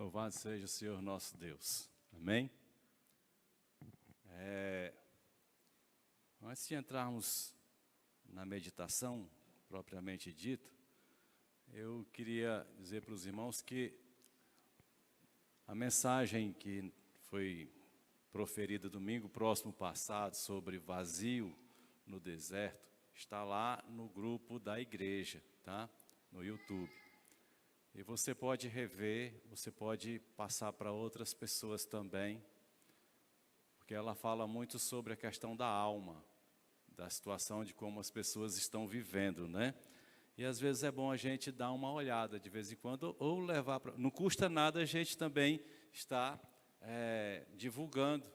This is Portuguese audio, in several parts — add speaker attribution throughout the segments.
Speaker 1: Louvado seja o Senhor nosso Deus. Amém? Antes de entrarmos na meditação propriamente dita, eu queria dizer para os irmãos que a mensagem que foi proferida domingo próximo passado sobre vazio no deserto está lá no grupo da igreja, tá? No YouTube. E você pode rever, você pode passar para outras pessoas também, porque ela fala muito sobre a questão da alma, da situação de como as pessoas estão vivendo, né? E às vezes é bom a gente dar uma olhada de vez em quando, ou levar para... Não custa nada a gente também estar divulgando.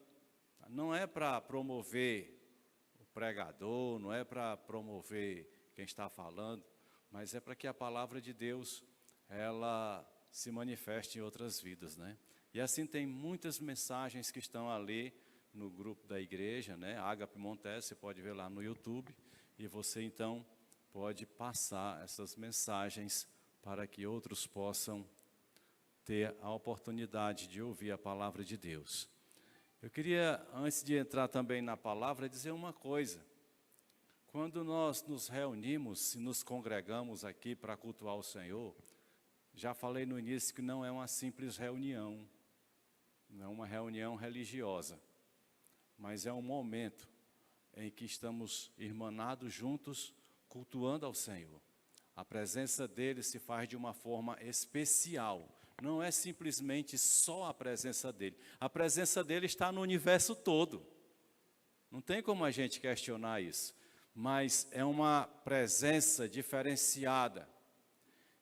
Speaker 1: Não é para promover o pregador, não é para promover quem está falando, mas é para que a palavra de Deus ela se manifeste em outras vidas, né? E assim tem muitas mensagens que estão ali no grupo da igreja, né? Ágape Montes, você pode ver lá no YouTube, e você então pode passar essas mensagens para que outros possam ter a oportunidade de ouvir a palavra de Deus. Eu queria, antes de entrar também na palavra, dizer uma coisa. Quando nós nos reunimos e nos congregamos aqui para cultuar o Senhor, já falei no início que não é uma simples reunião, não é uma reunião religiosa, mas é um momento em que estamos irmanados juntos, cultuando ao Senhor. A presença dele se faz de uma forma especial, não é simplesmente só a presença dele. A presença dele está no universo todo, não tem como a gente questionar isso, mas é uma presença diferenciada.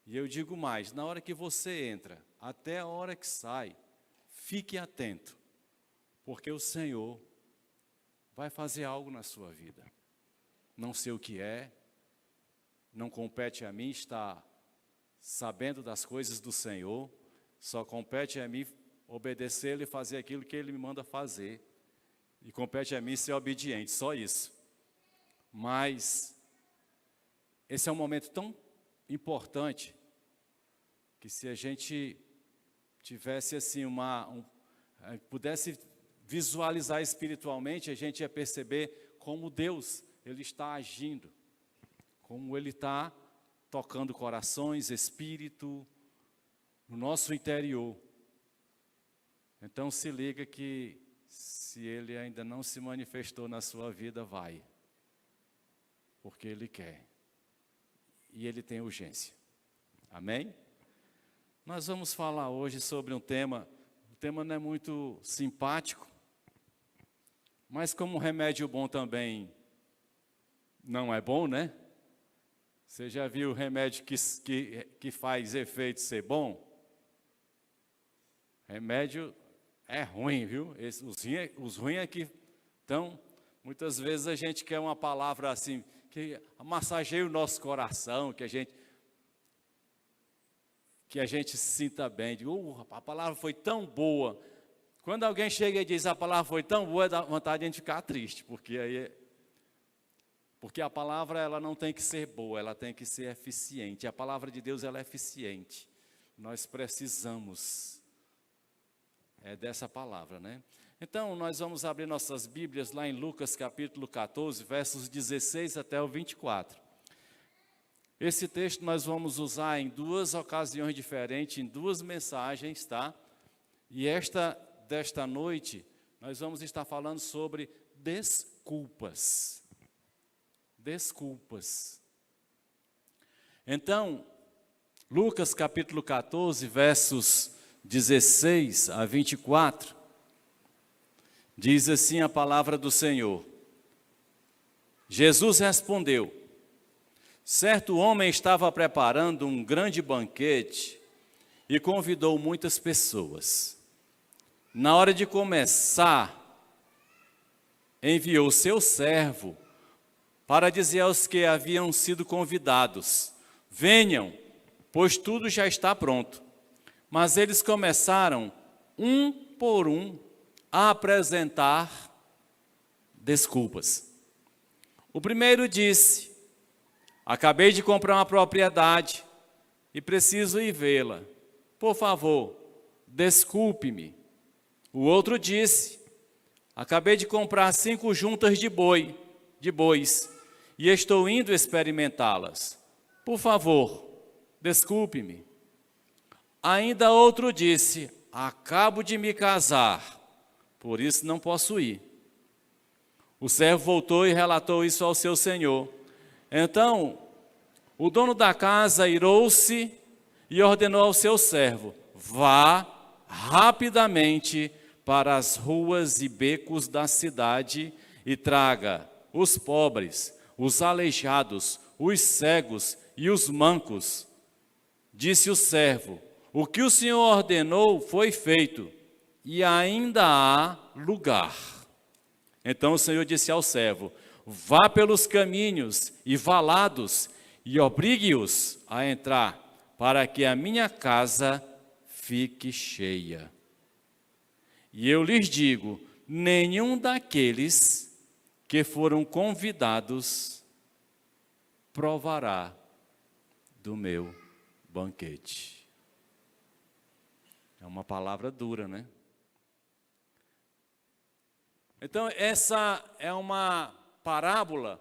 Speaker 1: E eu digo mais, na hora que você entra, até a hora que sai, fique atento, porque o Senhor vai fazer algo na sua vida. Não sei o que é, não compete a mim estar sabendo das coisas do Senhor, só compete a mim obedecer-lhe e fazer aquilo que Ele me manda fazer. E compete a mim ser obediente, só isso. Mas esse é um momento tão importante que se a gente tivesse assim pudesse visualizar espiritualmente, a gente ia perceber como Deus ele está agindo, como Ele está tocando corações, espírito, no nosso interior. Então se liga que se Ele ainda não se manifestou na sua vida, vai, porque Ele quer. E Ele tem urgência. Amém? Nós vamos falar hoje sobre um tema, o tema não é muito simpático, mas como remédio bom também não é bom, né? Você já viu o remédio que faz efeito ser bom? Remédio é ruim, viu? Os ruins é que estão, muitas vezes a gente quer uma palavra assim, que massageie o nosso coração, que a gente se sinta bem. A palavra foi tão boa. Quando alguém chega e diz a palavra foi tão boa, dá vontade de a gente ficar triste, porque a palavra ela não tem que ser boa, ela tem que ser eficiente. A palavra de Deus ela é eficiente. Nós precisamos dessa palavra, né? Então, nós vamos abrir nossas Bíblias lá em Lucas capítulo 14, versos 16 até o 24. Esse texto nós vamos usar em duas ocasiões diferentes, em duas mensagens, tá? E desta noite, nós vamos estar falando sobre desculpas. Desculpas. Então, Lucas capítulo 14, versos 16 a 24, diz assim a palavra do Senhor. Jesus respondeu: certo homem estava preparando um grande banquete e convidou muitas pessoas. Na hora de começar, enviou seu servo para dizer aos que haviam sido convidados: venham, pois tudo já está pronto. Mas eles começaram, um por um, a apresentar desculpas. O primeiro disse: acabei de comprar uma propriedade e preciso ir vê-la. Por favor, desculpe-me. O outro disse, acabei de comprar 5 juntas de bois, e estou indo experimentá-las. Por favor, desculpe-me. Ainda outro disse, acabo de me casar, por isso não posso ir. O servo voltou e relatou isso ao seu senhor. Então, o dono da casa irou-se e ordenou ao seu servo, vá rapidamente para as ruas e becos da cidade e traga os pobres, os aleijados, os cegos e os mancos. Disse o servo, o que o Senhor ordenou foi feito, e ainda há lugar. Então o Senhor disse ao servo, vá pelos caminhos e valados, e obrigue-os a entrar, para que a minha casa fique cheia. E eu lhes digo, nenhum daqueles que foram convidados provará do meu banquete. É uma palavra dura, né? Então, essa é uma parábola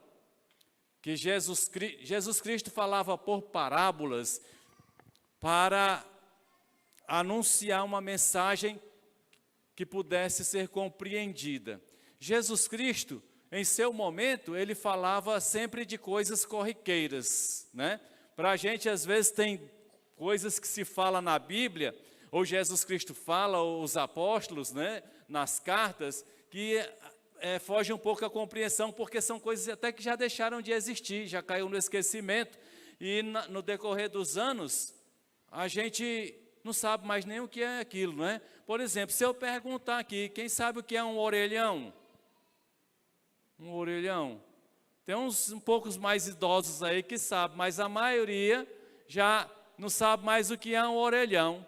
Speaker 1: que Jesus Cristo falava por parábolas para anunciar uma mensagem que pudesse ser compreendida. Jesus Cristo, em seu momento, ele falava sempre de coisas corriqueiras, né? Para a gente, às vezes, tem coisas que se fala na Bíblia, ou Jesus Cristo fala, ou os apóstolos, né, nas cartas, que foge um pouco a compreensão, porque são coisas até que já deixaram de existir, já caiu no esquecimento, e no decorrer dos anos, a gente não sabe mais nem o que é aquilo, não é? Por exemplo, se eu perguntar aqui, quem sabe o que é um orelhão? Um orelhão? Tem uns um poucos mais idosos aí que sabem, mas a maioria já não sabe mais o que é um orelhão,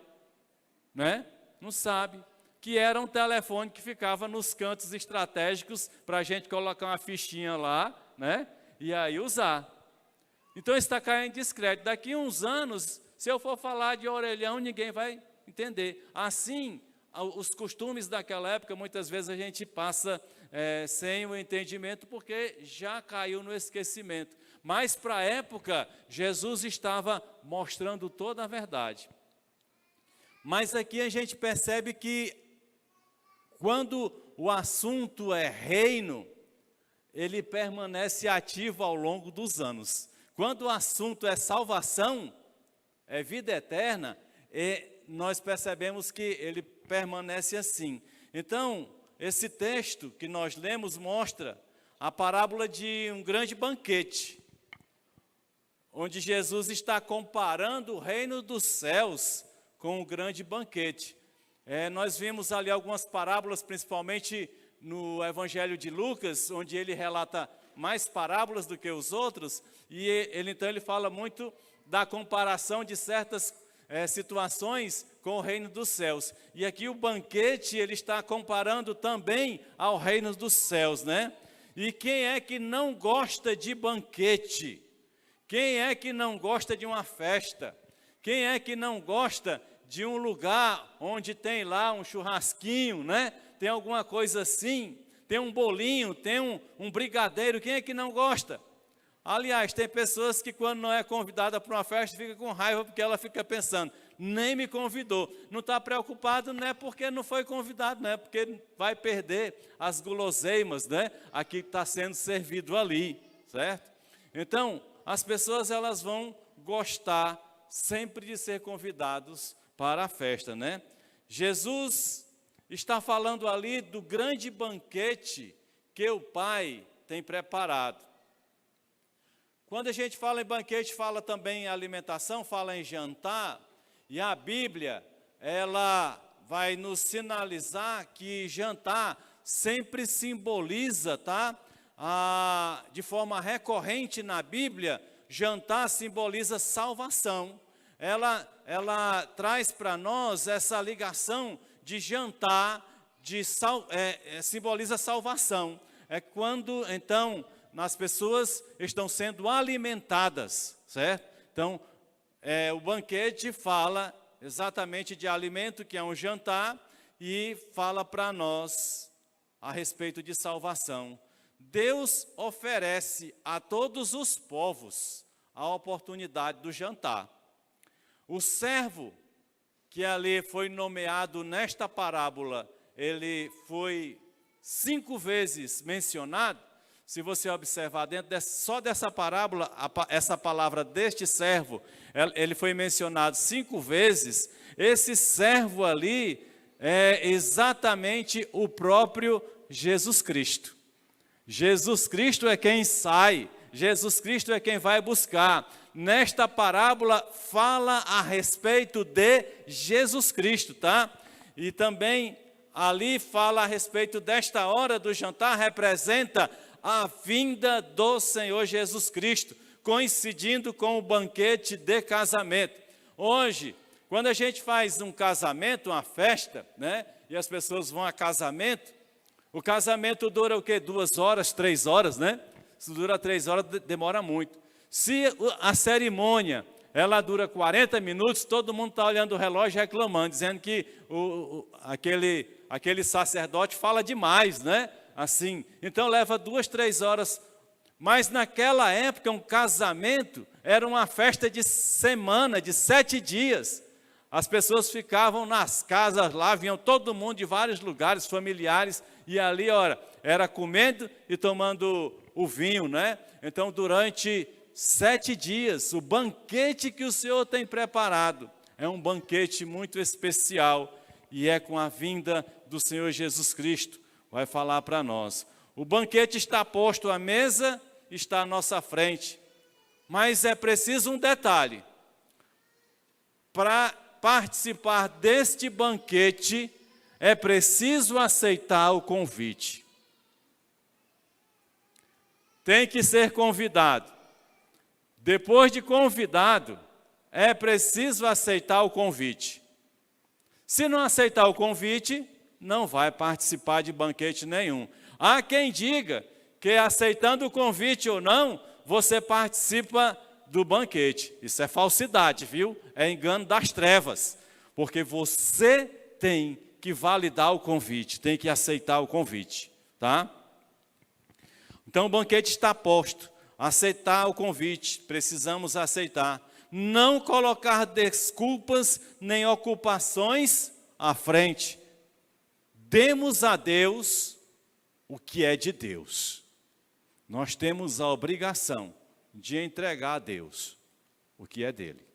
Speaker 1: né? Não sabe. Que era um telefone que ficava nos cantos estratégicos para a gente colocar uma fichinha lá, né? E aí usar. Então está caindo em descrédito. Daqui a uns anos, se eu for falar de orelhão, ninguém vai entender. Assim, os costumes daquela época, muitas vezes a gente passa sem o entendimento, porque já caiu no esquecimento. Mas para a época, Jesus estava mostrando toda a verdade. Mas aqui a gente percebe que quando o assunto é reino, ele permanece ativo ao longo dos anos. Quando o assunto é salvação, é vida eterna, nós percebemos que ele permanece assim. Então, esse texto que nós lemos mostra a parábola de um grande banquete, onde Jesus está comparando o reino dos céus com um grande banquete. Nós vimos ali algumas parábolas, principalmente no Evangelho de Lucas, onde ele relata mais parábolas do que os outros, e então ele fala muito da comparação de certas situações com o reino dos céus. E aqui o banquete ele está comparando também ao reino dos céus, né? E quem é que não gosta de banquete? Quem é que não gosta de uma festa? Quem é que não gosta de um lugar onde tem lá um churrasquinho, né? Tem alguma coisa assim, tem um bolinho, tem um brigadeiro, quem é que não gosta? Aliás, tem pessoas que quando não é convidada para uma festa, fica com raiva porque ela fica pensando, nem me convidou. Não está preocupado, não é porque não foi convidado, não é porque vai perder as guloseimas, né? Aqui está sendo servido ali, certo? Então, as pessoas elas vão gostar sempre de ser convidados para a festa, né? Jesus está falando ali do grande banquete que o Pai tem preparado. Quando a gente fala em banquete, fala também em alimentação, fala em jantar, e a Bíblia, ela vai nos sinalizar que jantar sempre simboliza, tá? De forma recorrente na Bíblia, jantar simboliza salvação. Ela traz para nós essa ligação de jantar, simboliza salvação. É quando, então, as pessoas estão sendo alimentadas, certo? Então, o banquete fala exatamente de alimento, que é um jantar, e fala para nós a respeito de salvação. Deus oferece a todos os povos a oportunidade do jantar. O servo que ali foi nomeado nesta parábola, ele foi 5 vezes mencionado. Se você observar só dessa parábola, essa palavra deste servo, ele foi mencionado 5 vezes. Esse servo ali é exatamente o próprio Jesus Cristo. Jesus Cristo é quem sai, Jesus Cristo é quem vai buscar. Nesta parábola fala a respeito de Jesus Cristo, tá? E também ali fala a respeito desta hora do jantar, representa a vinda do Senhor Jesus Cristo, coincidindo com o banquete de casamento. Hoje, quando a gente faz um casamento, uma festa, né? E as pessoas vão a casamento, o casamento dura o quê? 2 horas, 3 horas, né? Se dura 3 horas, demora muito. Se a cerimônia, ela dura 40 minutos, todo mundo está olhando o relógio e reclamando, dizendo que aquele sacerdote fala demais, né? Assim, então leva 2, 3 horas. Mas naquela época, um casamento era uma festa de semana, de 7 dias. As pessoas ficavam nas casas lá, vinham todo mundo de vários lugares, familiares, e ali, ora, era comendo e tomando o vinho, né? Então, durante 7 dias, o banquete que o Senhor tem preparado é um banquete muito especial, e é com a vinda do Senhor Jesus Cristo, vai falar para nós. O banquete está posto à mesa, está à nossa frente, mas é preciso um detalhe. Para participar deste banquete, é preciso aceitar o convite. Tem que ser convidado. Depois de convidado, é preciso aceitar o convite. Se não aceitar o convite, não vai participar de banquete nenhum. Há quem diga que aceitando o convite ou não, você participa do banquete. Isso é falsidade, viu? É engano das trevas. Porque você tem que validar o convite, tem que aceitar o convite, tá? Então o banquete está posto. Aceitar o convite, precisamos aceitar. Não colocar desculpas nem ocupações à frente. Demos a Deus o que é de Deus. Nós temos a obrigação de entregar a Deus o que é dele.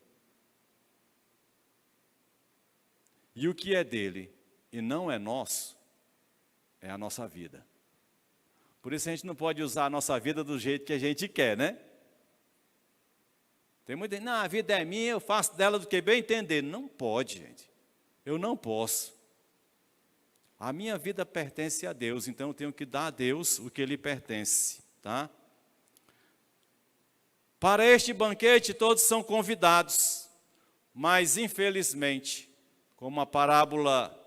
Speaker 1: E o que é dele e não é nosso, é a nossa vida. Por isso a gente não pode usar a nossa vida do jeito que a gente quer, né? Tem muita gente, não, a vida é minha, eu faço dela do que bem entender. Não pode, gente. Eu não posso. A minha vida pertence a Deus, então eu tenho que dar a Deus o que lhe pertence, tá? Para este banquete todos são convidados, mas infelizmente, como a parábola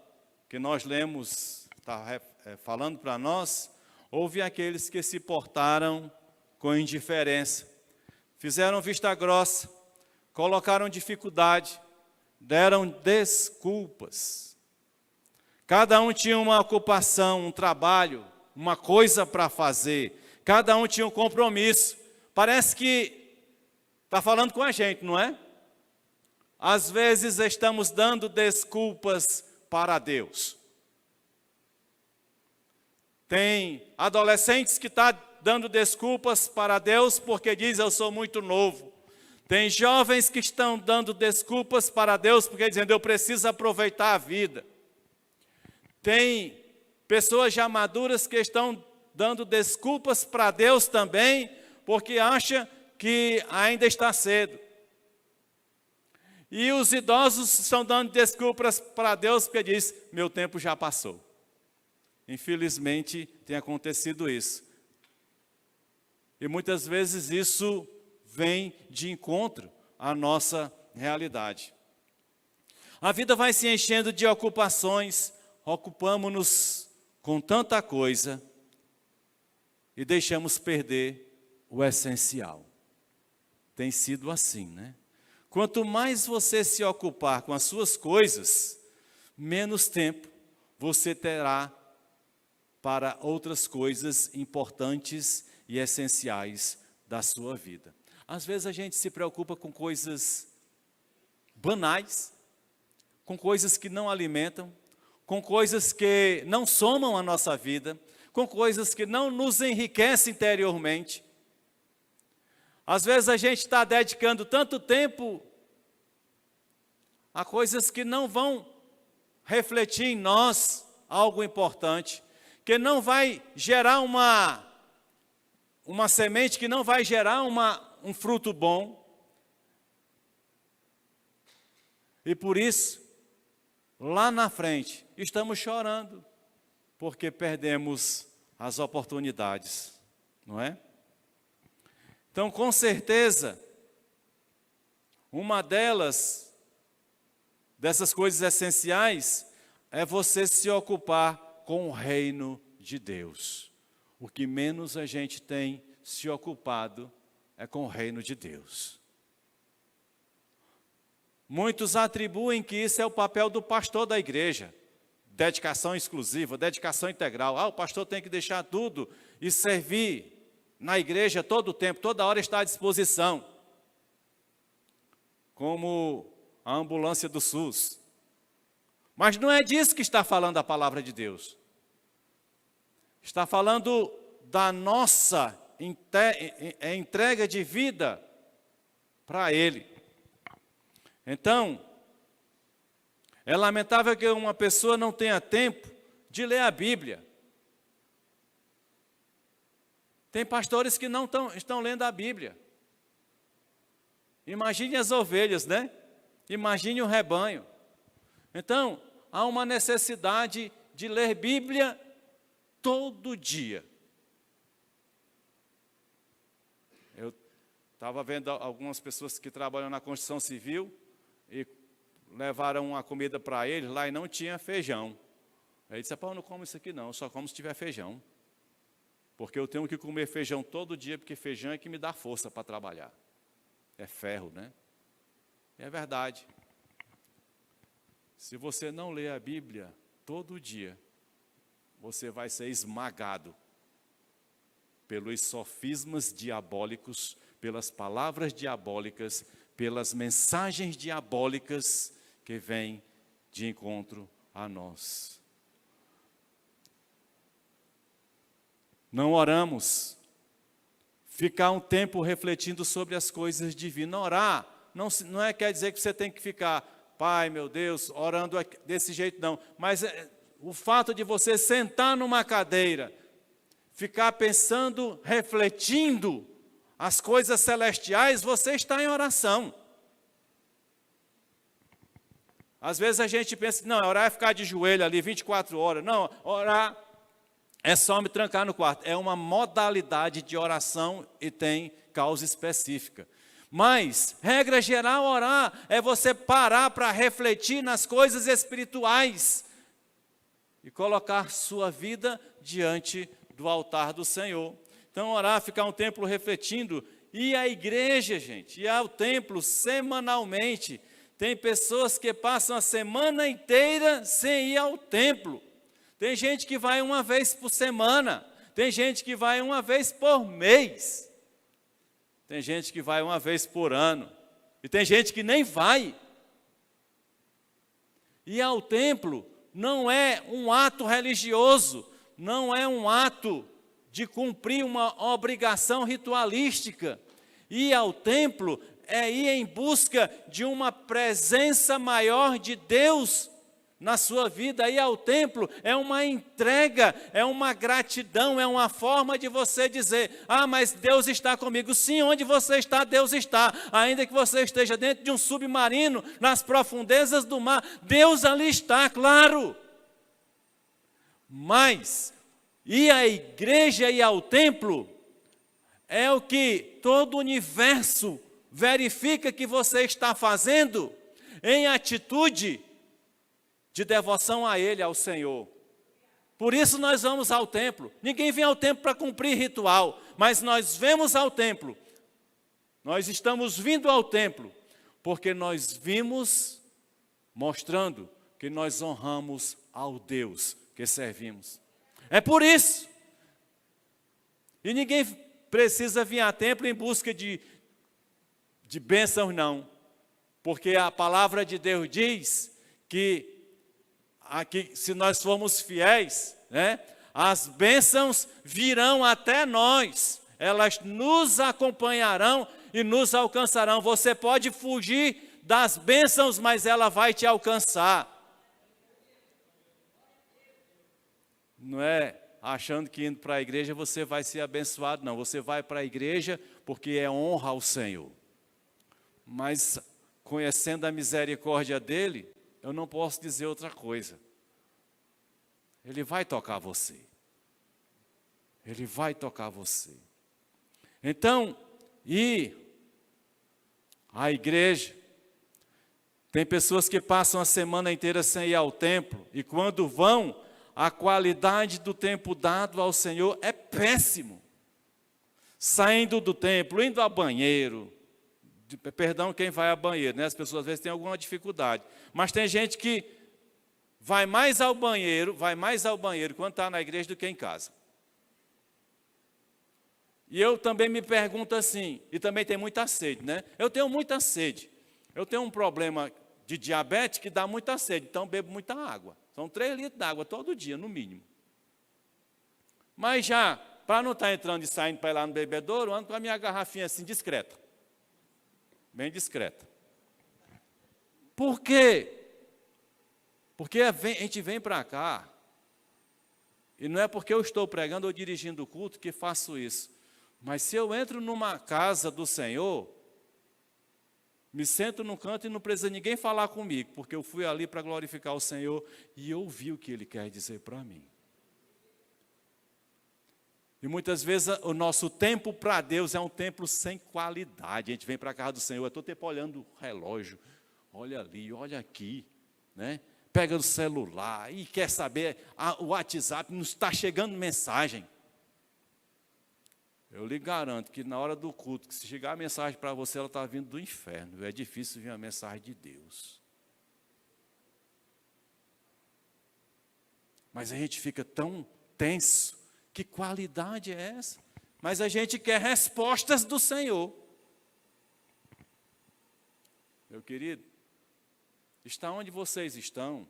Speaker 1: que nós lemos está falando para nós, houve aqueles que se portaram com indiferença, fizeram vista grossa, colocaram dificuldade, deram desculpas. Cada um tinha uma ocupação, um trabalho, uma coisa para fazer. Cada um tinha um compromisso. Parece que está falando com a gente, não é? Às vezes estamos dando desculpas para Deus. Tem adolescentes que estão dando desculpas para Deus porque diz eu sou muito novo. Tem jovens que estão dando desculpas para Deus porque dizendo eu preciso aproveitar a vida. Tem pessoas já maduras que estão dando desculpas para Deus também porque acha que ainda está cedo. E os idosos estão dando desculpas para Deus porque diz meu tempo já passou. Infelizmente tem acontecido isso. E muitas vezes isso vem de encontro à nossa realidade. A vida vai se enchendo de ocupações, ocupamos-nos com tanta coisa e deixamos perder o essencial. Tem sido assim, né? Quanto mais você se ocupar com as suas coisas, menos tempo você terá para outras coisas importantes e essenciais da sua vida. Às vezes a gente se preocupa com coisas banais, com coisas que não alimentam, com coisas que não somam a nossa vida, com coisas que não nos enriquecem interiormente. Às vezes a gente está dedicando tanto tempo a coisas que não vão refletir em nós algo importante, que não vai gerar uma semente, que não vai gerar um fruto bom. E por isso, lá na frente, estamos chorando, porque perdemos as oportunidades, não é? Então, com certeza, uma dessas coisas essenciais é você se ocupar com o reino de Deus. O que menos a gente tem se ocupado é com o reino de Deus. Muitos atribuem que isso é o papel do pastor da igreja. Dedicação exclusiva, dedicação integral. O pastor tem que deixar tudo e servir na igreja todo o tempo, toda hora está à disposição. Como a ambulância do SUS. Mas não é disso que está falando a palavra de Deus. Está falando da nossa entrega de vida para Ele. Então, é lamentável que uma pessoa não tenha tempo de ler a Bíblia. Tem pastores que não estão lendo a Bíblia. Imagine as ovelhas, né? Imagine o rebanho. Então, há uma necessidade de ler Bíblia todo dia. Eu estava vendo algumas pessoas que trabalham na construção civil e levaram uma comida para eles lá e não tinha feijão. Aí disse, eu não como isso aqui não, só como se tiver feijão. Porque eu tenho que comer feijão todo dia, porque feijão é que me dá força para trabalhar. É ferro, né? É verdade. Se você não ler a Bíblia todo dia, você vai ser esmagado pelos sofismas diabólicos, pelas palavras diabólicas, pelas mensagens diabólicas que vêm de encontro a nós. Não oramos. Ficar um tempo refletindo sobre as coisas divinas. Orar não quer dizer que você tem que ficar, Pai, meu Deus, orando desse jeito, não. Mas o fato de você sentar numa cadeira, ficar pensando, refletindo as coisas celestiais, você está em oração. Às vezes a gente pensa, não, orar é ficar de joelho ali 24 horas. Não, orar é só me trancar no quarto. É uma modalidade de oração e tem causa específica. Mas, regra geral, orar é você parar para refletir nas coisas espirituais e colocar sua vida diante do altar do Senhor. Então, orar, ficar um tempo refletindo. E a igreja, gente, ir ao templo semanalmente. Tem pessoas que passam a semana inteira sem ir ao templo. Tem gente que vai uma vez por semana. Tem gente que vai uma vez por mês. Tem gente que vai uma vez por ano. E tem gente que nem vai. Ir ao templo não é um ato religioso. Não é um ato de cumprir uma obrigação ritualística. Ir ao templo é ir em busca de uma presença maior de Deus na sua vida. Ir ao templo é uma entrega, é uma gratidão, é uma forma de você dizer, mas Deus está comigo. Sim, onde você está, Deus está. Ainda que você esteja dentro de um submarino, nas profundezas do mar, Deus ali está, claro. Mas ir à igreja e ao templo é o que todo o universo verifica que você está fazendo em atitude de devoção a Ele, ao Senhor. Por isso nós vamos ao templo. Ninguém vem ao templo para cumprir ritual, mas nós vemos ao templo. Nós estamos vindo ao templo porque nós vimos mostrando que nós honramos ao Deus que servimos. É por isso. E ninguém precisa vir a templo em busca de bênçãos, não. Porque a palavra de Deus diz que aqui, se nós formos fiéis, né, as bênçãos virão até nós. Elas nos acompanharão e nos alcançarão. Você pode fugir das bênçãos, mas ela vai te alcançar. Não é achando que indo para a igreja você vai ser abençoado, não. Você vai para a igreja porque é honra ao Senhor. Mas conhecendo a misericórdia dele, eu não posso dizer outra coisa. Ele vai tocar você. Ele vai tocar você. Então, e a igreja, tem pessoas que passam a semana inteira sem ir ao templo, e quando vão, a qualidade do tempo dado ao Senhor é péssimo. Saindo do templo, indo ao banheiro, perdão quem vai ao banheiro, né? As pessoas às vezes têm alguma dificuldade, mas tem gente que vai mais ao banheiro quando está na igreja do que em casa. E eu também me pergunto assim, e também tem muita sede, né? Eu tenho muita sede. Eu tenho um problema de diabetes que dá muita sede, então bebo muita água. São 3 litros de água todo dia, no mínimo. Mas já, para não estar entrando e saindo para ir lá no bebedouro, eu ando com a minha garrafinha assim, discreta. Bem discreta. Por quê? Porque a gente vem para cá, e não é porque eu estou pregando ou dirigindo o culto que faço isso. Mas se eu entro numa casa do Senhor, me sento num canto e não precisa ninguém falar comigo, porque eu fui ali para glorificar o Senhor e ouvi o que Ele quer dizer para mim. E muitas vezes o nosso tempo para Deus é um tempo sem qualidade. A gente vem para a casa do Senhor, é todo tempo olhando o relógio, olha ali, olha aqui, né? Pega o celular e quer saber, o WhatsApp, não está chegando mensagem. Eu lhe garanto que na hora do culto, que se chegar a mensagem para você, ela está vindo do inferno. É difícil vir a mensagem de Deus. Mas a gente fica tão tenso. Que qualidade é essa? Mas a gente quer respostas do Senhor. Meu querido, está onde vocês estão,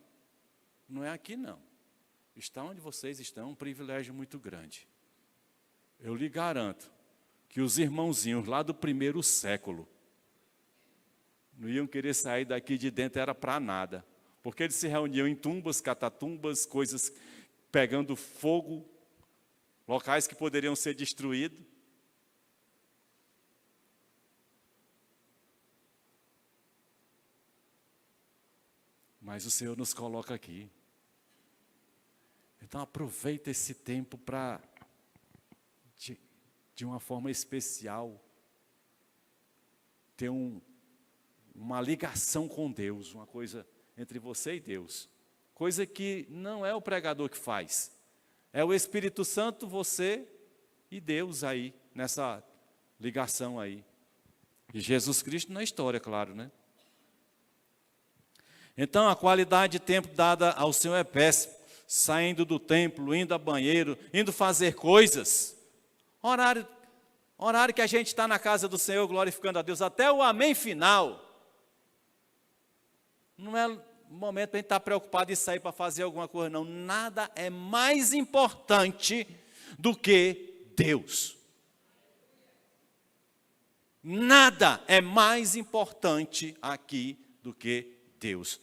Speaker 1: não é aqui não. Está onde vocês estão, é um privilégio muito grande. Eu lhe garanto que os irmãozinhos lá do primeiro século não iam querer sair daqui de dentro, era para nada. Porque eles se reuniam em tumbas, catatumbas, coisas pegando fogo, locais que poderiam ser destruídos. Mas o Senhor nos coloca aqui. Então aproveita esse tempo para, de uma forma especial, ter uma ligação com Deus, uma coisa entre você e Deus. Coisa que não é o pregador que faz. É o Espírito Santo, você e Deus aí, nessa ligação aí. E Jesus Cristo na história, claro, né? Então, a qualidade de tempo dada ao Senhor é péssima. Saindo do templo, indo a banheiro, indo fazer coisas. Horário que a gente está na casa do Senhor, glorificando a Deus, até o amém final. Não é momento para a gente estar preocupado em sair para fazer alguma coisa, não. Nada é mais importante do que Deus. Nada é mais importante aqui do que Deus.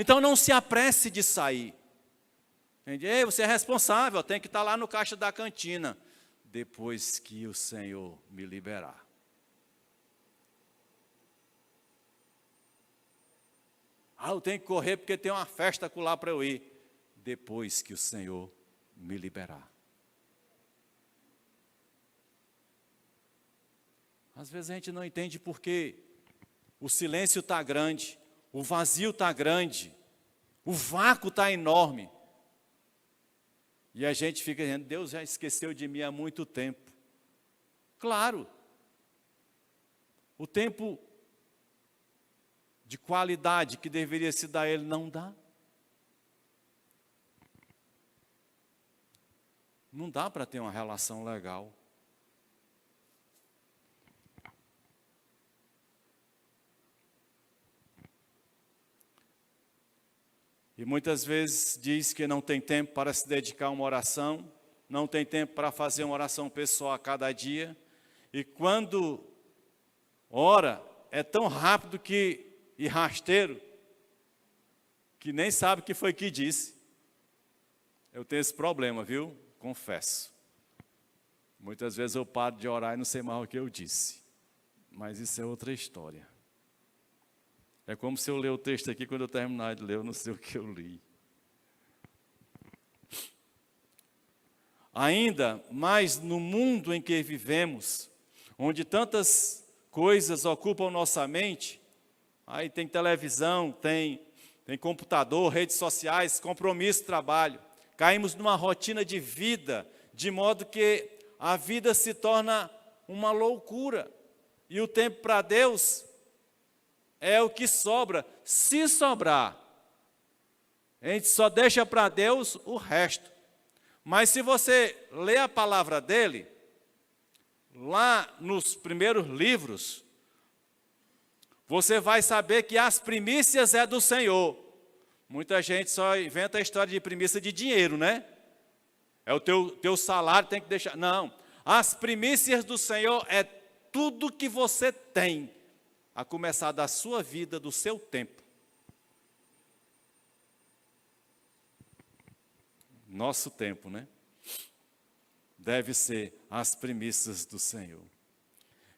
Speaker 1: Então não se apresse de sair. Ei, você é responsável, tem que estar lá no caixa da cantina. Depois que o Senhor me liberar. Eu tenho que correr porque tem uma festa lá para eu ir. Depois que o Senhor me liberar. Às vezes a gente não entende porque o silêncio está grande, o vazio está grande, o vácuo está enorme. E a gente fica dizendo, Deus já esqueceu de mim há muito tempo. Claro. o tempo de qualidade que deveria se dar a ele não dá. Não dá para ter uma relação legal. E muitas vezes diz que não tem tempo para se dedicar a uma oração, não tem tempo para fazer uma oração pessoal a cada dia. E quando ora, é tão rápido e rasteiro, que nem sabe o que foi que disse. Eu tenho esse problema, viu? Confesso. Muitas vezes eu paro de orar e não sei mais o que eu disse. Mas isso é outra história. É como se eu ler o texto aqui, quando eu terminar de ler, eu não sei o que eu li. Ainda mais no mundo em que vivemos, onde tantas coisas ocupam nossa mente, aí tem televisão, tem computador, redes sociais, compromisso, trabalho. Caímos numa rotina de vida, de modo que a vida se torna uma loucura. E o tempo para Deus é o que sobra. Se sobrar, a gente só deixa para Deus o resto. Mas se você ler a palavra dele, lá nos primeiros livros, você vai saber que as primícias é do Senhor. Muita gente só inventa a história de primícia de dinheiro, né? É o teu salário, tem que deixar. Não, as primícias do Senhor é tudo que você tem, a começar da sua vida, do seu tempo. Nosso tempo, né? Deve ser as primícias do Senhor.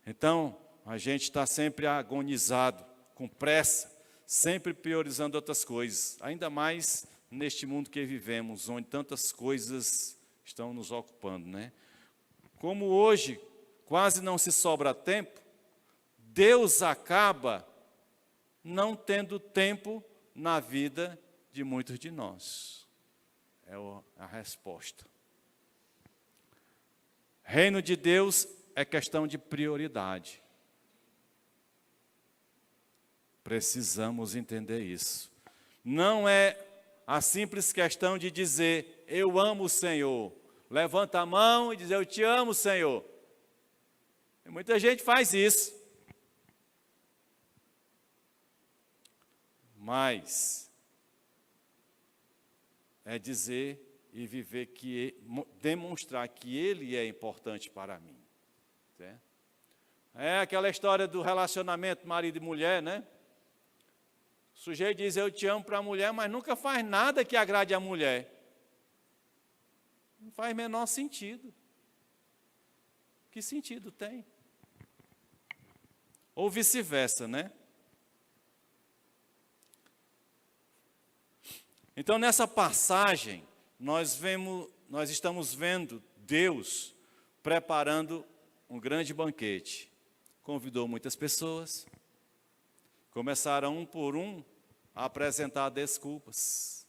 Speaker 1: Então, a gente está sempre agonizado, com pressa, sempre priorizando outras coisas. Ainda mais neste mundo que vivemos, onde tantas coisas estão nos ocupando, né? Como hoje quase não se sobra tempo, Deus acaba não tendo tempo na vida de muitos de nós. É a resposta. Reino de Deus é questão de prioridade. Precisamos entender isso. Não é a simples questão de dizer, eu amo o Senhor. Levanta a mão e diz, eu te amo, Senhor. E muita gente faz isso. Mas é dizer e viver, demonstrar que Ele é importante para mim. Certo? É aquela história do relacionamento marido e mulher, né? O sujeito diz, eu te amo para a mulher, mas nunca faz nada que agrade a mulher. Não faz menor sentido. Que sentido tem? Ou vice-versa, né? Então, nessa passagem, nós estamos vendo Deus preparando um grande banquete. Convidou muitas pessoas, começaram um por um a apresentar desculpas.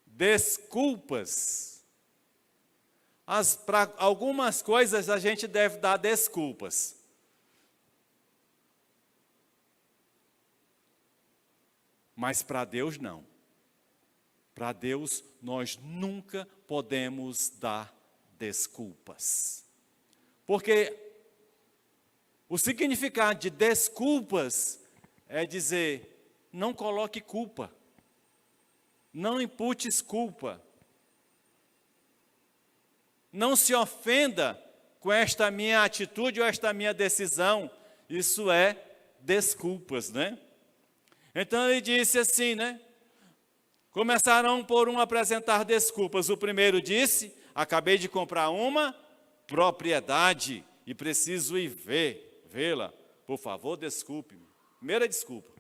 Speaker 1: Desculpas. Para algumas coisas a gente deve dar desculpas. Mas para Deus não. Para Deus nós nunca podemos dar desculpas. Porque o significado de desculpas é dizer, não coloque culpa. Não imputes culpa. Não se ofenda com esta minha atitude ou esta minha decisão. Isso é desculpas, né? Então ele disse assim, né? Começaram por um a apresentar desculpas. O primeiro disse, acabei de comprar uma propriedade e preciso ir vê-la. Por favor, desculpe-me. Primeira desculpa.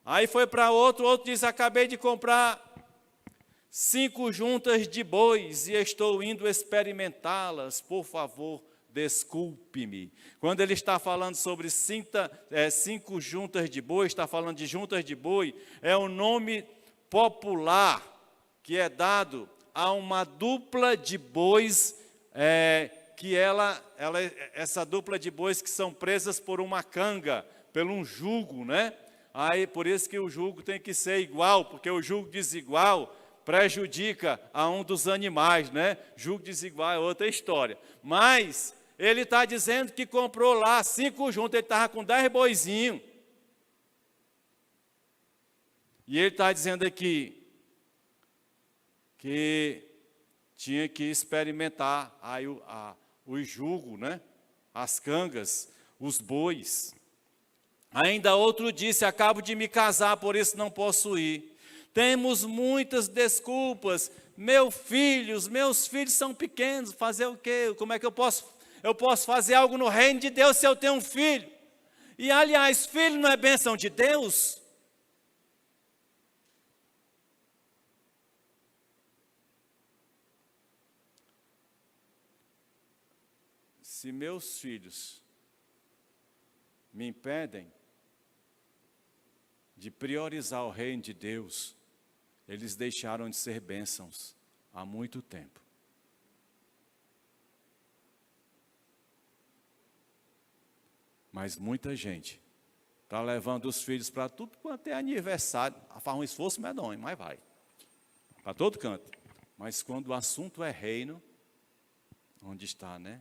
Speaker 1: Aí foi para outro disse, acabei de comprar 5 juntas de bois e estou indo experimentá-las. Por favor, desculpe-me. Quando ele está falando sobre 5 juntas de boi, está falando de juntas de boi, é o nome popular que é dado a uma dupla de bois que essa dupla de bois que são presas por uma canga, por um jugo, né? Aí, por isso que o jugo tem que ser igual, porque o jugo desigual prejudica a um dos animais, né? Jugo desigual é outra história. Mas ele está dizendo que comprou lá 5 juntos, ele estava com 10 boizinhos. E ele está dizendo aqui que tinha que experimentar aí o jugo, né? As cangas, os bois. Ainda outro disse, acabo de me casar, por isso não posso ir. Temos muitas desculpas. Meus filhos são pequenos, fazer o quê? Como é que eu posso fazer algo no reino de Deus se eu tenho um filho? E aliás, filho não é bênção de Deus? Se meus filhos me impedem de priorizar o reino de Deus, eles deixaram de ser bênçãos há muito tempo. Mas muita gente está levando os filhos para tudo quanto é aniversário, faz um esforço medonho, mas vai, para todo canto. Mas quando o assunto é reino, onde está, né?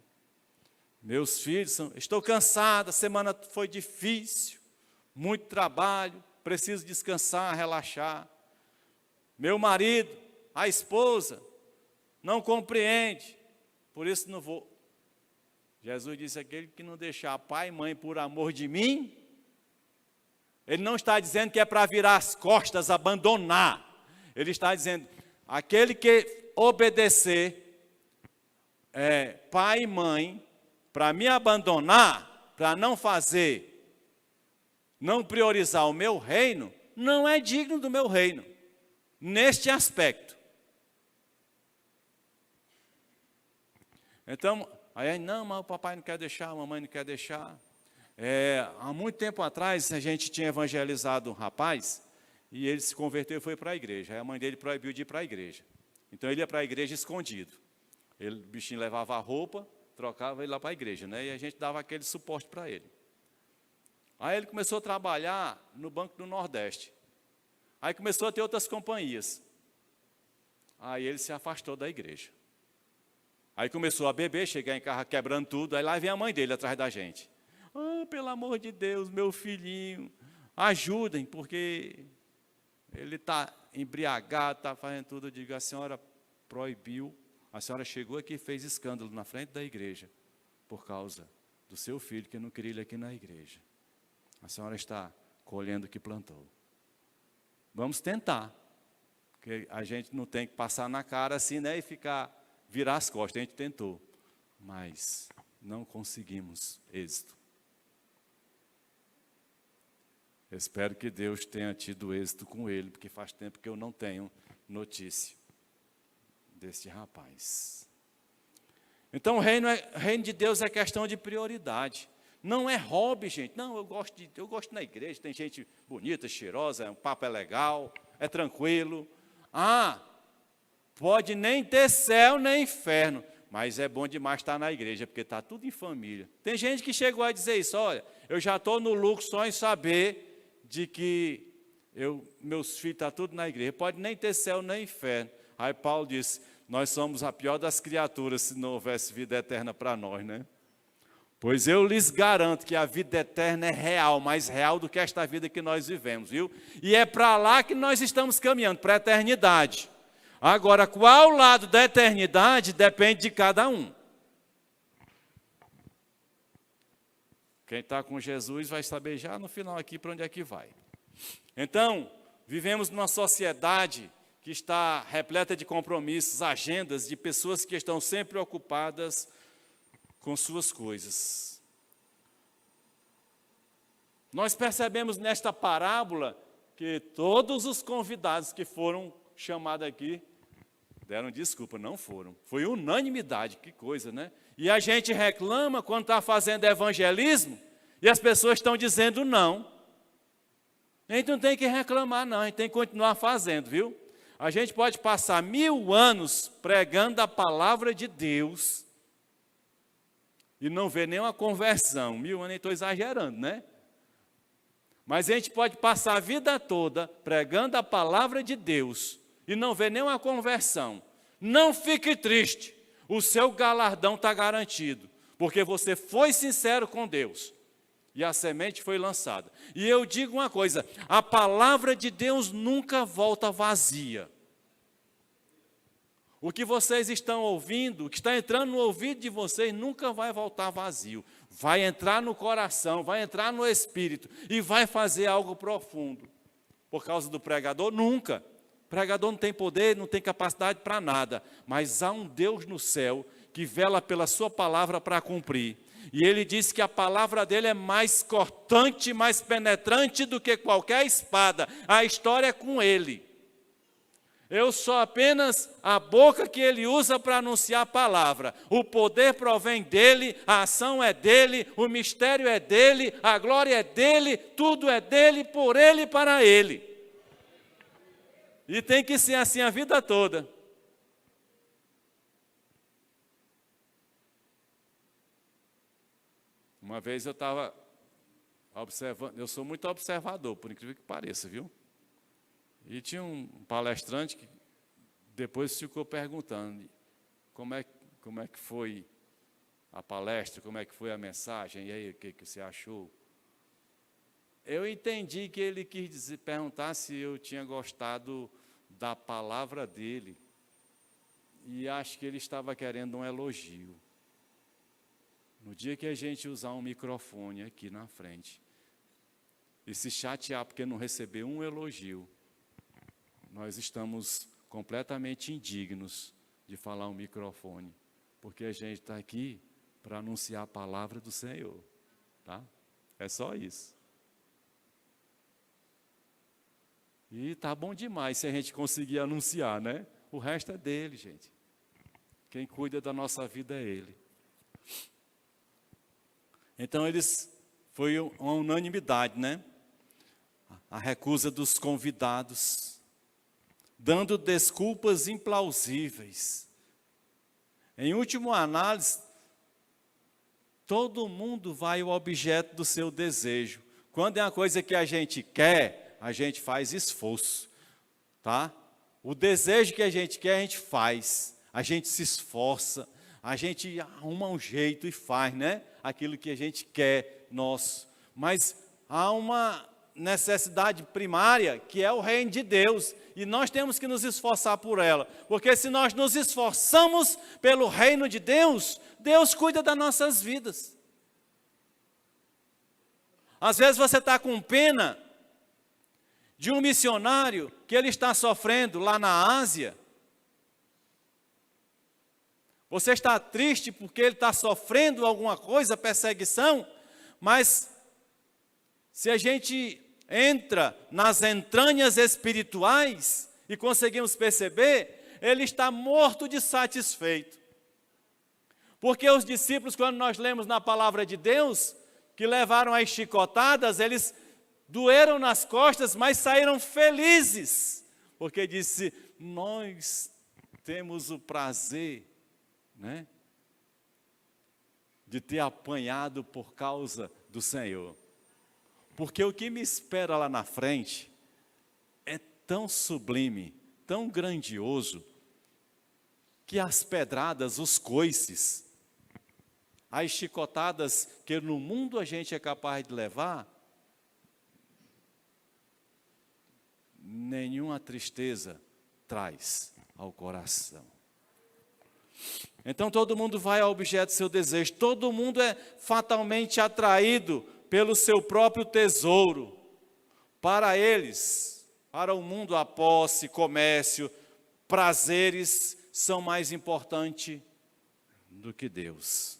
Speaker 1: Meus filhos, estou cansada, a semana foi difícil, muito trabalho, preciso descansar, relaxar. Meu marido, a esposa, não compreende, por isso não vou. Jesus disse, aquele que não deixar pai e mãe por amor de mim, ele não está dizendo que é para virar as costas, abandonar. Ele está dizendo, aquele que obedecer pai e mãe, para me abandonar, para não fazer, não priorizar o meu reino, não é digno do meu reino, neste aspecto. Então, aí, não, mas o papai não quer deixar, a mamãe não quer deixar. Há muito tempo atrás, a gente tinha evangelizado um rapaz, e ele se converteu e foi para a igreja. Aí a mãe dele proibiu de ir para a igreja. Então, ele ia para a igreja escondido. O bichinho levava a roupa, trocava ele lá para a igreja, né? E a gente dava aquele suporte para ele. Aí ele começou a trabalhar no Banco do Nordeste. Aí começou a ter outras companhias. Aí ele se afastou da igreja. Aí começou a beber, chegar em casa quebrando tudo. Aí lá vem a mãe dele atrás da gente. Pelo amor de Deus, meu filhinho, ajudem, porque ele está embriagado, está fazendo tudo. Eu digo, a senhora proibiu. A senhora chegou aqui e fez escândalo na frente da igreja por causa do seu filho que não queria ir aqui na igreja. A senhora está colhendo o que plantou. Vamos tentar, porque a gente não tem que passar na cara assim, né, e virar as costas. A gente tentou, mas não conseguimos êxito. Eu espero que Deus tenha tido êxito com ele, porque faz tempo que eu não tenho notícia deste rapaz. Então, o reino de Deus é questão de prioridade. Não é hobby, gente. Não, eu gosto na igreja, tem gente bonita, cheirosa, o papo é legal, é tranquilo. Pode nem ter céu nem inferno, mas é bom demais estar na igreja, porque está tudo em família. Tem gente que chegou a dizer isso, olha, eu já estou no lucro só em saber de que meus filhos estão tudo na igreja. Pode nem ter céu nem inferno. Aí Paulo disse, nós somos a pior das criaturas se não houvesse vida eterna para nós, né? Pois eu lhes garanto que a vida eterna é real, mais real do que esta vida que nós vivemos, viu? E é para lá que nós estamos caminhando, para a eternidade. Agora, qual lado da eternidade depende de cada um. Quem está com Jesus vai saber já no final aqui para onde é que vai. Então, vivemos numa sociedade que está repleta de compromissos, agendas de pessoas que estão sempre ocupadas com suas coisas. Nós percebemos nesta parábola que todos os convidados que foram chamados aqui deram desculpa, não foram. Foi unanimidade, que coisa, né? E a gente reclama quando está fazendo evangelismo e as pessoas estão dizendo não. A gente não tem que reclamar, não, a gente tem que continuar fazendo, viu? A gente pode passar 1000 anos pregando a palavra de Deus e não vê nenhuma conversão. 1000 anos, estou exagerando, né? Mas a gente pode passar a vida toda pregando a palavra de Deus e não ver nenhuma conversão. Não fique triste, o seu galardão está garantido, porque você foi sincero com Deus e a semente foi lançada. E eu digo uma coisa, a palavra de Deus nunca volta vazia. O que vocês estão ouvindo, o que está entrando no ouvido de vocês, nunca vai voltar vazio. Vai entrar no coração, vai entrar no espírito e vai fazer algo profundo. Por causa do pregador, nunca. O pregador não tem poder, não tem capacidade para nada. Mas há um Deus no céu que vela pela sua palavra para cumprir. E ele diz que a palavra dele é mais cortante, mais penetrante do que qualquer espada. A história é com ele. Eu sou apenas a boca que ele usa para anunciar a palavra. O poder provém dele, a ação é dele, o mistério é dele, a glória é dele, tudo é dele, por ele e para ele. E tem que ser assim a vida toda. Uma vez eu estava observando, eu sou muito observador, por incrível que pareça, viu? E tinha um palestrante que depois ficou perguntando como é que foi a palestra, como é que foi a mensagem, e aí, o que você achou? Eu entendi que ele quis perguntar se eu tinha gostado da palavra dele, e acho que ele estava querendo um elogio. No dia que a gente usar um microfone aqui na frente, e se chatear porque não recebeu um elogio, nós estamos completamente indignos de falar um microfone, porque a gente está aqui para anunciar a palavra do Senhor, tá? É só isso. E tá bom demais se a gente conseguir anunciar, né? O resto é dele, gente. Quem cuida da nossa vida é ele. Então foi uma unanimidade, né? A recusa dos convidados, dando desculpas implausíveis. Em última análise, todo mundo vai ao objeto do seu desejo. Quando é uma coisa que a gente quer, a gente faz esforço, tá? O desejo que a gente quer, a gente faz. A gente se esforça, a gente arruma um jeito e faz, né? Aquilo que a gente quer, nosso. Mas há uma necessidade primária, que é o reino de Deus, e nós temos que nos esforçar por ela, porque se nós nos esforçamos pelo reino de Deus, Deus cuida das nossas vidas. Às vezes você está com pena de um missionário que ele está sofrendo lá na Ásia. Você está triste porque ele está sofrendo alguma coisa, perseguição, mas se a gente entra nas entranhas espirituais e conseguimos perceber, ele está morto de satisfeito. Porque os discípulos, quando nós lemos na palavra de Deus, que levaram as chicotadas, eles doeram nas costas, mas saíram felizes, porque disse, nós temos o prazer, né, de ter apanhado por causa do Senhor. Porque o que me espera lá na frente é tão sublime, tão grandioso, que as pedradas, os coices, as chicotadas que no mundo a gente é capaz de levar, nenhuma tristeza traz ao coração. Então todo mundo vai ao objeto do seu desejo, todo mundo é fatalmente atraído pelo seu próprio tesouro. Para eles, para o mundo, a posse, comércio, prazeres são mais importantes do que Deus.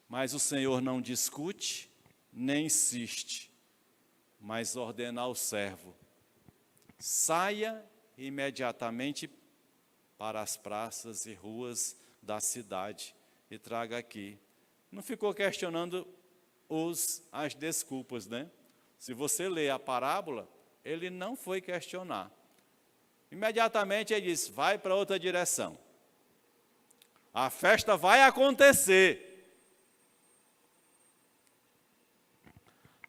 Speaker 1: Mas o Senhor não discute, nem insiste, mas ordena ao servo, saia imediatamente para as praças e ruas da cidade e traga aqui. Não ficou questionando as desculpas, né? Se você ler a parábola, ele não foi questionar. Imediatamente ele disse, vai para outra direção. A festa vai acontecer.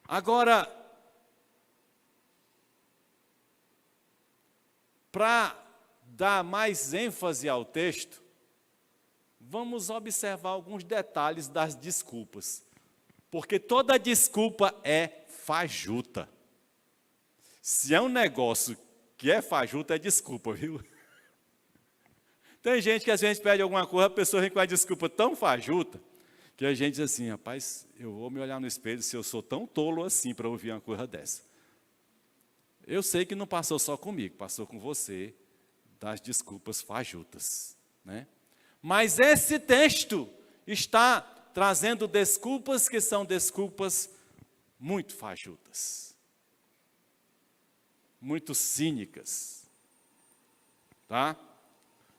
Speaker 1: Agora, para dar mais ênfase ao texto, vamos observar alguns detalhes das desculpas. Porque toda desculpa é fajuta. Se é um negócio que é fajuta, é desculpa, viu? Tem gente que às vezes pede alguma coisa, a pessoa vem com a desculpa tão fajuta, que a gente diz assim, rapaz, eu vou me olhar no espelho se eu sou tão tolo assim para ouvir uma coisa dessa. Eu sei que não passou só comigo, passou com você, das desculpas fajutas, né? Mas esse texto está trazendo desculpas que são desculpas muito fajutas, muito cínicas, tá?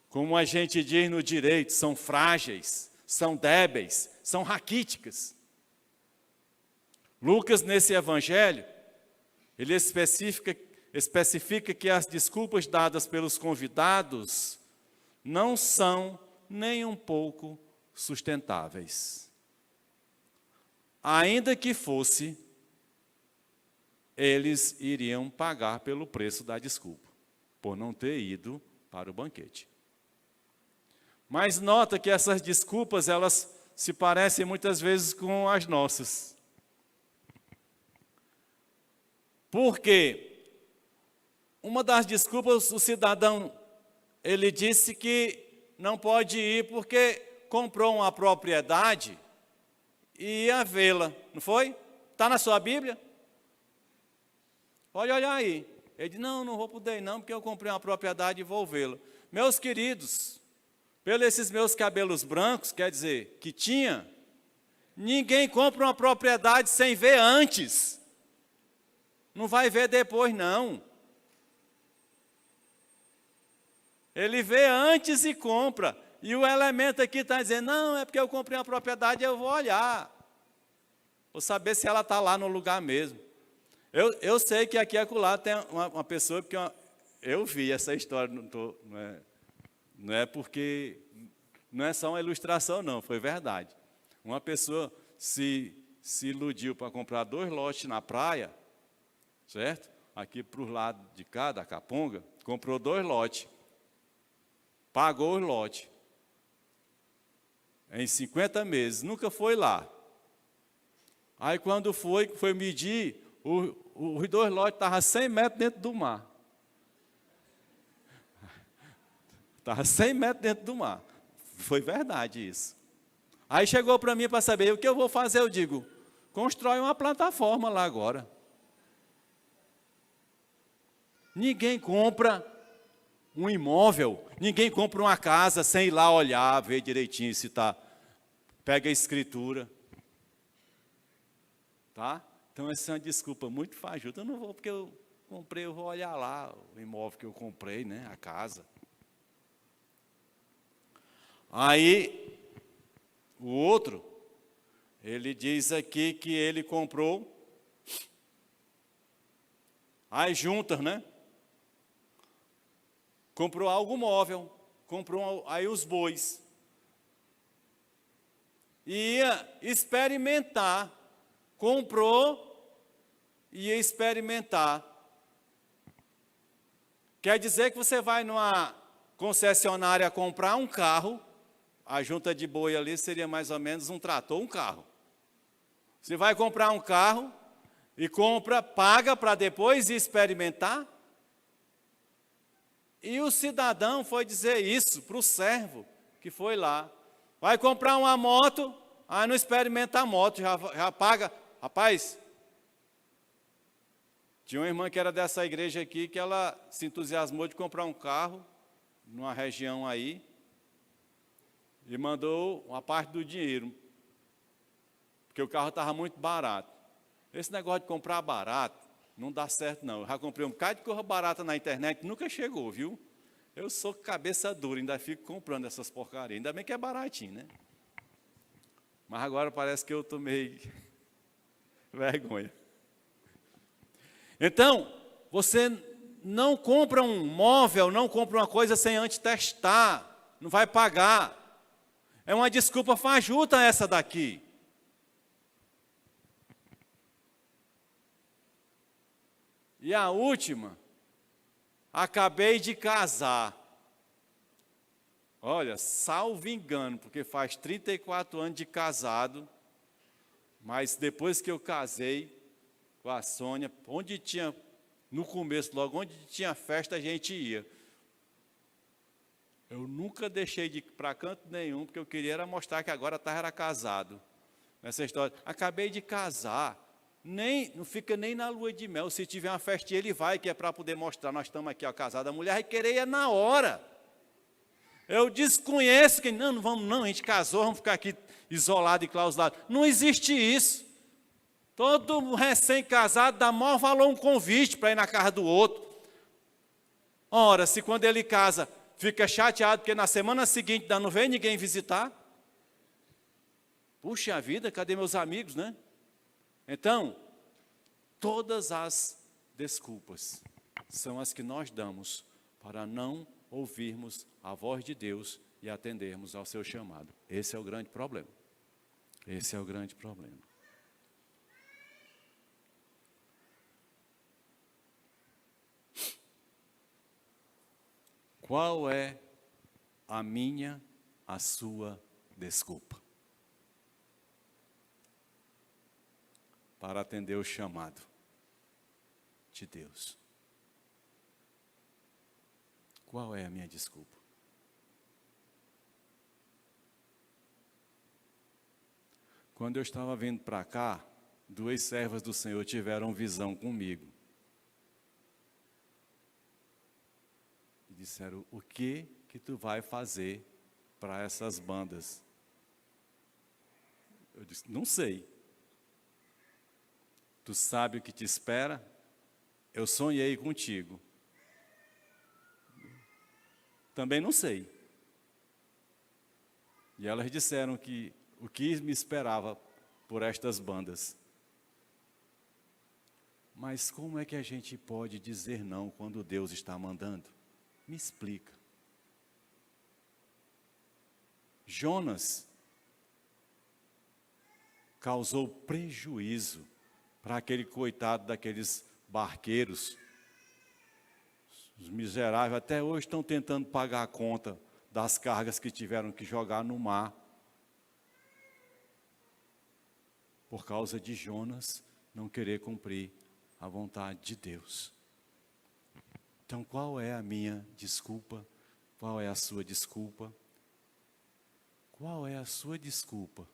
Speaker 1: Como a gente diz no direito, são frágeis, são débeis, são raquíticas. Lucas, nesse evangelho, ele especifica que as desculpas dadas pelos convidados não são nem um pouco sustentáveis. Ainda que fosse, eles iriam pagar pelo preço da desculpa, por não ter ido para o banquete. Mas nota que essas desculpas, elas se parecem muitas vezes com as nossas. Porque uma das desculpas, o cidadão, ele disse que não pode ir porque comprou uma propriedade e ia vê-la, não foi? Está na sua Bíblia? Pode olhar aí. Ele disse, não vou poder ir não, porque eu comprei uma propriedade e vou vê-la. Meus queridos, pelos esses meus cabelos brancos, quer dizer, que tinha, ninguém compra uma propriedade sem ver antes. Não vai ver depois, não. Ele vê antes e compra. E o elemento aqui está dizendo, não, é porque eu comprei uma propriedade, eu vou olhar. Vou saber se ela está lá no lugar mesmo. Eu sei que aqui e acolá tem uma pessoa, porque eu vi essa história, não é porque, não é só uma ilustração não, foi verdade. Uma pessoa se iludiu para comprar 2 lotes na praia, certo? Aqui para o lado de cá, da Caponga, comprou 2 lotes. Pagou os lotes. Em 50 meses, nunca foi lá. Aí quando foi medir, os 2 lotes estavam 100 metros dentro do mar. Estava 100 metros dentro do mar. Foi verdade isso. Aí chegou para mim para saber o que eu vou fazer. Eu digo, constrói uma plataforma lá agora. Ninguém compra um imóvel, ninguém compra uma casa sem ir lá olhar, ver direitinho se está. Pega a escritura. Tá? Então essa é uma desculpa muito fajuta. Eu não vou porque eu comprei, eu vou olhar lá o imóvel que eu comprei, né? A casa. Aí, o outro, ele diz aqui que ele comprou as juntas, né? Comprou algo móvel, comprou aí os bois. Ia experimentar, comprou, ia experimentar. Quer dizer que você vai numa concessionária comprar um carro, a junta de boi ali seria mais ou menos um trator, um carro. Você vai comprar um carro e compra, paga para depois experimentar. E o cidadão foi dizer isso para o servo que foi lá. Vai comprar uma moto, aí não experimenta a moto, já paga. Rapaz, tinha uma irmã que era dessa igreja aqui, que ela se entusiasmou de comprar um carro, numa região aí, e mandou uma parte do dinheiro, porque o carro estava muito barato. Esse negócio de comprar barato, não dá certo não. Eu já comprei um bocado de coisa barata na internet, nunca chegou, viu? Eu sou cabeça dura, ainda fico comprando essas porcarias. Ainda bem que é baratinho, né? Mas agora parece que eu tomei vergonha. Então, você não compra um móvel, não compra uma coisa sem antes testar. Não vai pagar. É uma desculpa fajuta essa daqui. E a última, acabei de casar. Olha, salvo engano, porque faz 34 anos de casado, mas depois que eu casei com a Sônia, onde tinha, no começo, logo onde tinha festa, a gente ia. Eu nunca deixei de ir para canto nenhum, porque eu queria era mostrar que agora era casado. Essa história, acabei de casar, não fica nem na lua de mel, se tiver uma festinha ele vai, que é para poder mostrar, nós estamos aqui, ó, casada, a mulher vai querer ir na hora. Eu desconheço, que não vamos não, a gente casou, vamos ficar aqui isolado e clausulado. Não existe isso. Todo recém-casado dá maior valor a um convite para ir na casa do outro. Ora, se quando ele casa, fica chateado porque na semana seguinte não vem ninguém visitar. Puxa vida, cadê meus amigos, né? Então, todas as desculpas são as que nós damos para não ouvirmos a voz de Deus e atendermos ao seu chamado. Esse é o grande problema. Esse é o grande problema. Qual é a minha, a sua desculpa para atender o chamado de Deus? Qual é a minha desculpa? Quando eu estava vindo para cá, 2 servas do Senhor tiveram visão comigo. E disseram, o que tu vai fazer para essas bandas? Eu disse, não sei. Tu sabe o que te espera? Eu sonhei contigo. Também não sei. E elas disseram que o que me esperava por estas bandas. Mas como é que a gente pode dizer não quando Deus está mandando? Me explica. Jonas causou prejuízo para aquele coitado daqueles barqueiros. Os miseráveis até hoje estão tentando pagar a conta das cargas que tiveram que jogar no mar. Por causa de Jonas não querer cumprir a vontade de Deus. Então, qual é a minha desculpa? Qual é a sua desculpa? Qual é a sua desculpa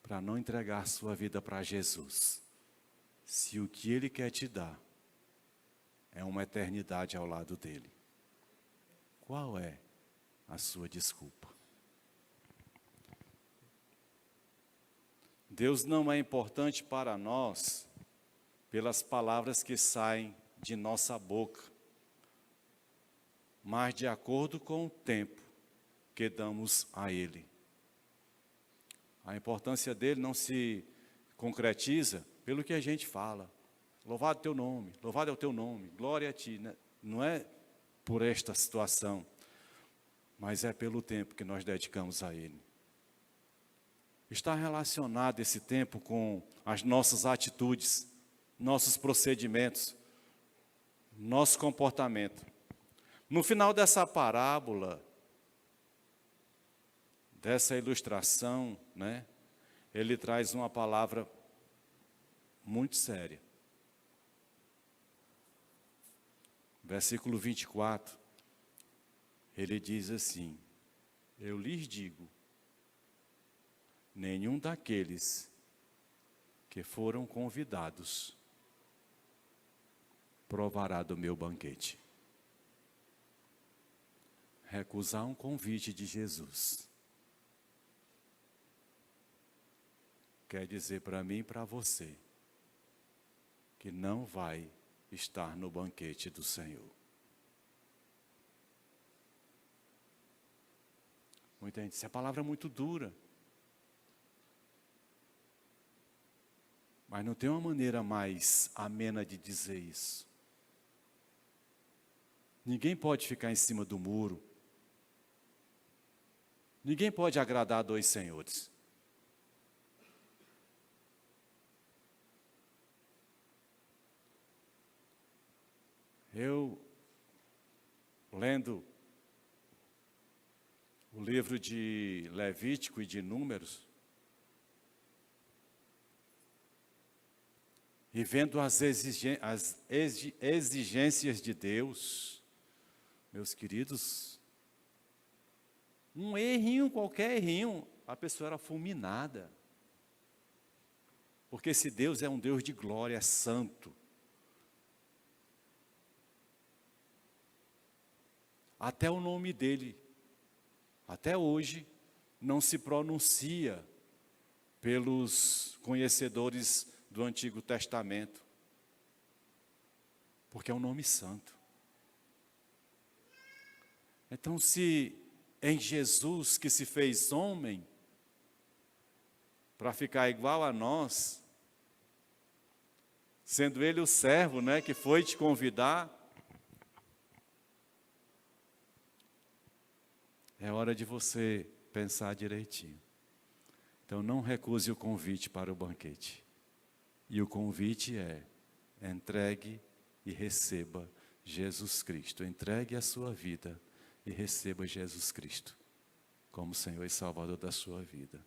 Speaker 1: para não entregar sua vida para Jesus? Se o que Ele quer te dar é uma eternidade ao lado dEle. Qual é a sua desculpa? Deus não é importante para nós pelas palavras que saem de nossa boca, mas de acordo com o tempo que damos a Ele. A importância dele não se concretiza pelo que a gente fala. Louvado teu nome, louvado é o teu nome, glória a ti. Não é por esta situação, mas é pelo tempo que nós dedicamos a Ele. Está relacionado esse tempo com as nossas atitudes, nossos procedimentos, nosso comportamento. No final dessa parábola, dessa ilustração, né, ele traz uma palavra muito séria. Versículo 24, ele diz assim, eu lhes digo, nenhum daqueles que foram convidados provará do meu banquete. Recusar um convite de Jesus quer dizer para mim e para você que não vai estar no banquete do Senhor. Muita gente diz, essa palavra é muito dura. Mas não tem uma maneira mais amena de dizer isso. Ninguém pode ficar em cima do muro Ninguém pode agradar a dois senhores. Eu, lendo o livro de Levítico e de Números, e vendo as exigências de Deus, meus queridos, um errinho, qualquer errinho, a pessoa era fulminada. Porque esse Deus é um Deus de glória, é santo. Até o nome dele, até hoje, não se pronuncia pelos conhecedores do Antigo Testamento, porque é um nome santo. Então, se em Jesus, que se fez homem, para ficar igual a nós, sendo ele o servo, né, que foi te convidar, é hora de você pensar direitinho. Então, não recuse o convite para o banquete. E o convite é: entregue e receba Jesus Cristo. Entregue a sua vida e receba Jesus Cristo como Senhor e Salvador da sua vida.